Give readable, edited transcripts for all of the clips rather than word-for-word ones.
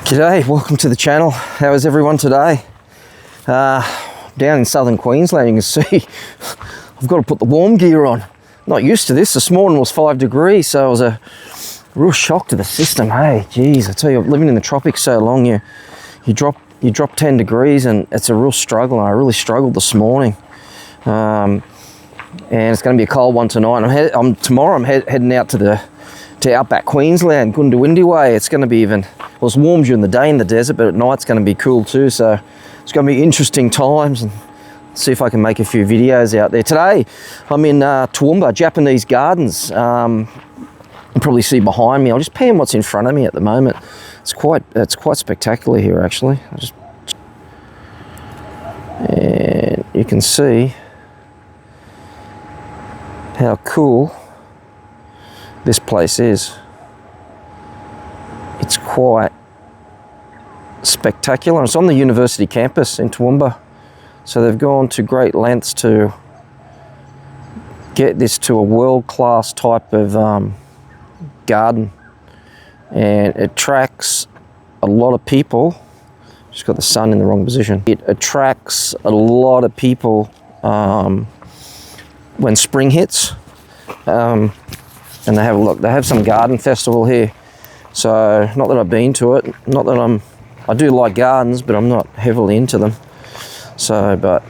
G'day, welcome to the channel. How is everyone today? Down in southern Queensland, you can see I've got to put the warm gear on. Not used to this. This morning was 5 degrees, so it was a real shock to the system. Hey, geez, I tell you, living in the tropics so long, you drop 10 degrees and it's a real struggle. And I really struggled this morning. And it's going to be a cold one tonight. Tomorrow I'm heading out to outback Queensland, Goondiwindi way. It's going to be well, it's warm during the day in the desert, but at night it's going to be cool too. So it's going to be interesting times, and see if I can make a few videos out there. Today I'm in Toowoomba, Japanese Gardens. You probably see behind me. I'll just pan what's in front of me at the moment. It's quite spectacular here actually. And you can see how cool this place is. It's quite spectacular. It's on the university campus in Toowoomba, so they've gone to great lengths to get this to a world-class type of garden, and it attracts a lot of people. Just got the sun in the wrong position. It attracts a lot of people when spring hits. And they have some garden festival here. So not that I've been to it, not that I do like gardens, but I'm not heavily into them. So, but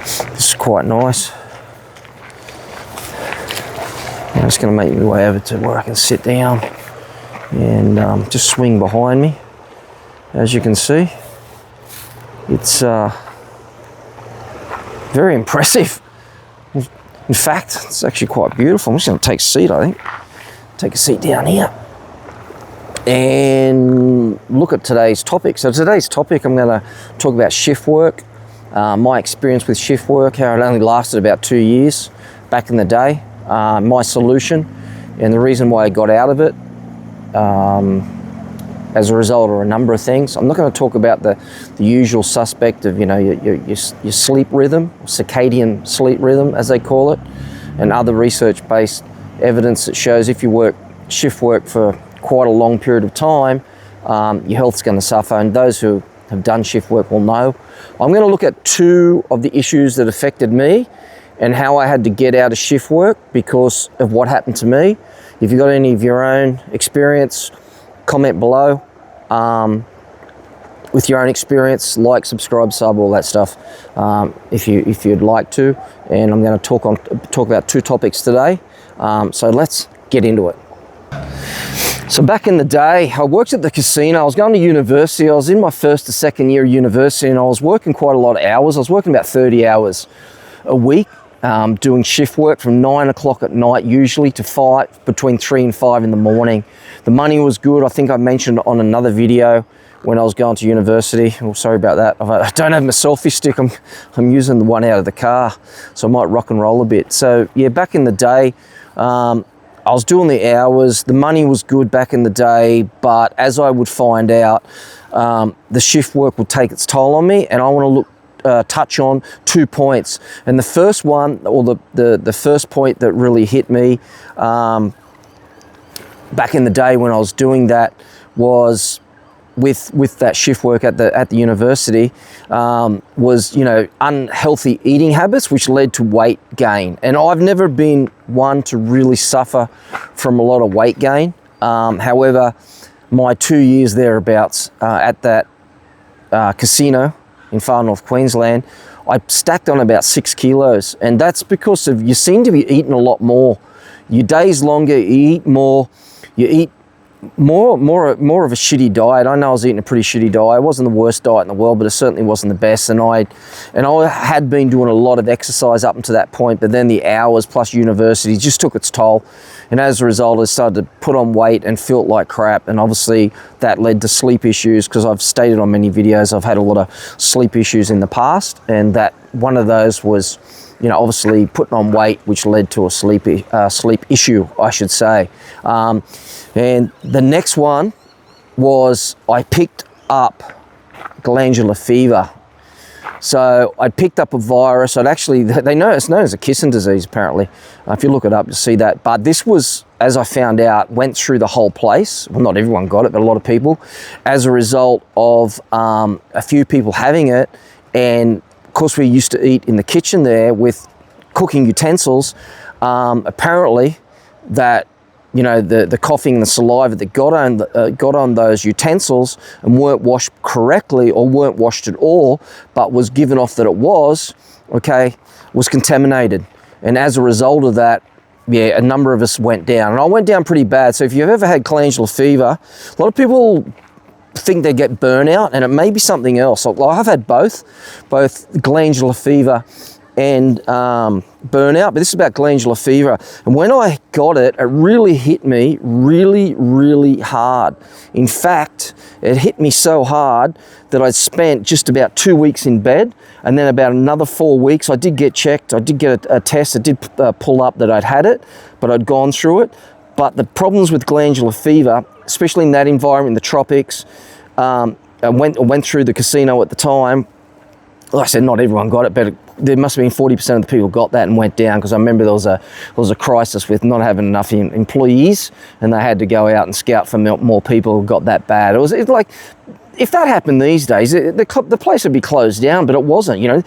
this is quite nice. I'm just going to make my way over to where I can sit down and just swing behind me. As you can see, it's very impressive. In fact, it's actually quite beautiful. I'm just going to take a seat, I think. Take a seat down here and look at today's topic. So today's topic, I'm going to talk about shift work, my experience with shift work, how it only lasted about 2 years back in the day, my solution, and the reason why I got out of it as a result of a number of things. I'm not going to talk about the usual suspect of, your sleep rhythm, circadian sleep rhythm, as they call it, and other research-based evidence that shows if you work shift work for quite a long period of time, your health's going to suffer, and those who have done shift work will know. I'm going to look at two of the issues that affected me and how I had to get out of shift work because of what happened to me. If you've got any of your own experience, comment below with your own experience, like, subscribe, sub, all that stuff, if you'd like to. And I'm going to talk about two topics today. So let's get into it. So back in the day, I worked at the casino. I was going to university. I was in my first or second year of university, and I was working quite a lot of hours. I was working about 30 hours a week, doing shift work from 9 o'clock at night, usually to between 3 and 5 in the morning. The money was good. I think I mentioned on another video when I was going to university. Oh, sorry about that. I don't have my selfie stick. I'm using the one out of the car, so I might rock and roll a bit. So yeah, back in the day, I was doing the hours. The money was good back in the day, but as I would find out, the shift work would take its toll on me, and I want to touch on 2 points. And the first one, or the first point that really hit me back in the day when I was doing that, was with that shift work at the university, was unhealthy eating habits, which led to weight gain. And I've never been one to really suffer from a lot of weight gain. However, my 2 years thereabouts at that casino in far north Queensland, I stacked on about 6 kilos, and that's because of you seem to be eating a lot more. Your day's longer, you eat more, you eat more of a shitty diet. I know I was eating a pretty shitty diet. It wasn't the worst diet in the world, but it certainly wasn't the best. And I had been doing a lot of exercise up until that point, but then the hours plus university just took its toll. And as a result, I started to put on weight and felt like crap. And obviously that led to sleep issues, because I've stated on many videos I've had a lot of sleep issues in the past, and that one of those was, obviously putting on weight, which led to a sleep issue, I should say. And the next one was I picked up glandular fever. So I'd picked up a virus. They know it's known as a kissing disease, apparently. If you look it up, you'll see that. But this was, as I found out, went through the whole place. Well, not everyone got it, but a lot of people, as a result of a few people having it. And of course, we used to eat in the kitchen there with cooking utensils. Apparently, that the coughing and the saliva that got on those utensils and weren't washed correctly or weren't washed at all, but was given off that it was contaminated. And as a result of that, yeah, a number of us went down. And I went down pretty bad. So if you've ever had glandular fever, a lot of people think they get burnout, and it may be something else. I've had both glandular fever and burnout, but this is about glandular fever. And when I got it, it really hit me really, really hard. In fact, it hit me so hard that I spent just about 2 weeks in bed, and then about another 4 weeks, I did get checked. I did get a test. I did pull up that I'd had it, but I'd gone through it. But the problems with glandular fever, especially in that environment, in the tropics, I went through the casino at the time. Like I said, not everyone got it, but there must have been 40% of the people got that and went down, because I remember there was a crisis with not having enough employees, and they had to go out and scout for more people who got that bad. It's like, if that happened these days, the place would be closed down, but it wasn't.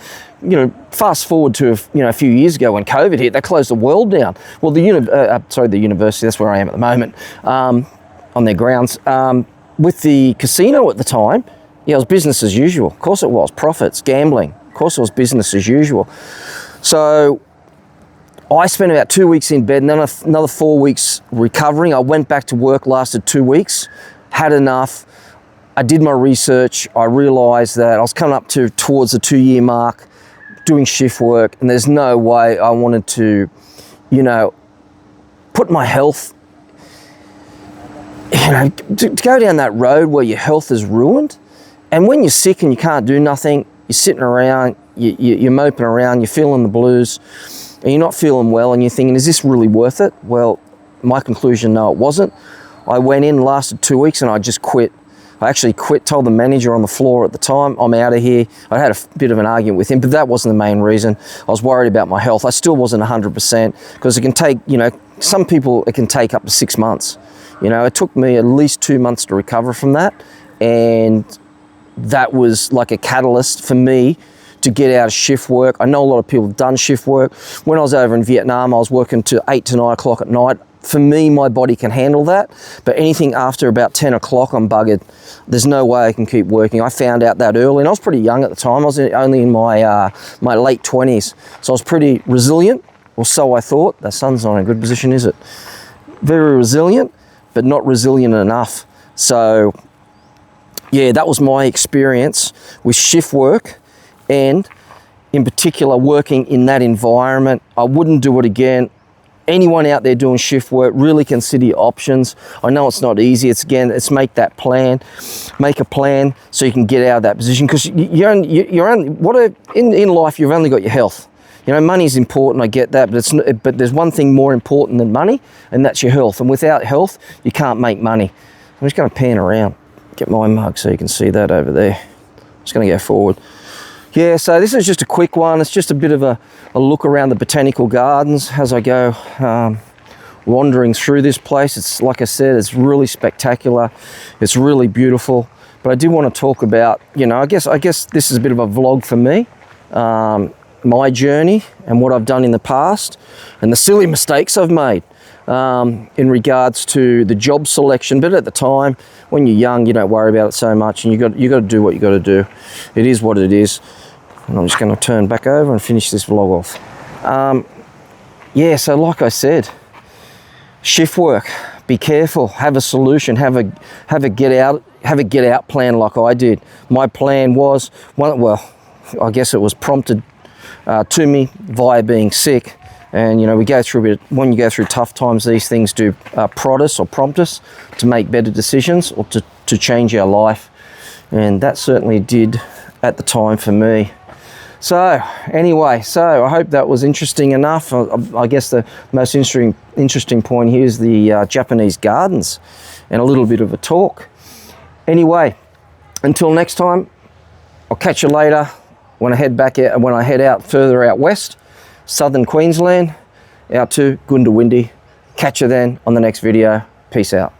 Fast forward to a few years ago when COVID hit, they closed the world down. Well, the university, that's where I am at the moment, on their grounds. With the casino at the time, yeah, it was business as usual. Of course it was. Profits, gambling. Of course it was business as usual. So I spent about 2 weeks in bed and then another 4 weeks recovering. I went back to work, lasted 2 weeks, had enough. I did my research. I realized that I was coming up towards the 2-year mark doing shift work, and there's no way I wanted to, put my health, to go down that road where your health is ruined. And when you're sick and you can't do nothing, you're sitting around, you're moping around, you're feeling the blues, and you're not feeling well, and you're thinking, is this really worth it? Well, my conclusion, no, it wasn't. I went in, lasted 2 weeks, and I just quit. I actually quit, told the manager on the floor at the time, I'm out of here. I had a bit of an argument with him, but that wasn't the main reason. I was worried about my health. I still wasn't 100%, because it can take, some people, it can take up to 6 months. It took me at least 2 months to recover from that, and that was like a catalyst for me to get out of shift work. I know a lot of people have done shift work. When I was over in Vietnam, I was working to 8 to 9 o'clock at night. For me, my body can handle that, but anything after about 10 o'clock, I'm buggered. There's no way I can keep working. I found out that early, and I was pretty young at the time. I was only in my late 20s, so I was pretty resilient, or so I thought. The sun's not in a good position, is it? Very resilient, but not resilient enough. So yeah, that was my experience with shift work, and in particular working in that environment. I wouldn't do it again. Anyone out there doing shift work, really consider your options. I know it's not easy. It's make that plan, make a plan so you can get out of that position, because in life you've only got your health. Money's important, I get that, but there's one thing more important than money, and that's your health. And without health, you can't make money. I'm just going to pan around, get my mug so you can see that over there. Just going to go forward. Yeah, so this is just a quick one. It's just a bit of a look around the botanical gardens as I go wandering through this place. It's, like I said, it's really spectacular. It's really beautiful. But I do want to talk about, I guess this is a bit of a vlog for me. My journey and what I've done in the past, and the silly mistakes I've made in regards to the job selection. But at the time, when you're young, you don't worry about it so much, and you got to do what you got to do. It is what it is. And I'm just going to turn back over and finish this vlog off. Yeah, so like I said, shift work. Be careful. Have a solution. Have a get out plan like I did. My plan was I guess it was prompted to me via being sick. And we go through when you go through tough times, these things do prompt us to make better decisions, or to change our life. And that certainly did at the time for me. So anyway, I hope that was interesting enough. I guess the most interesting point here is the Japanese gardens, and a little bit of a talk. Anyway, until next time, I'll catch you later. when I head back out, when I head out further out west, southern Queensland, out to Goondiwindi. Catch you then on the next video. Peace out.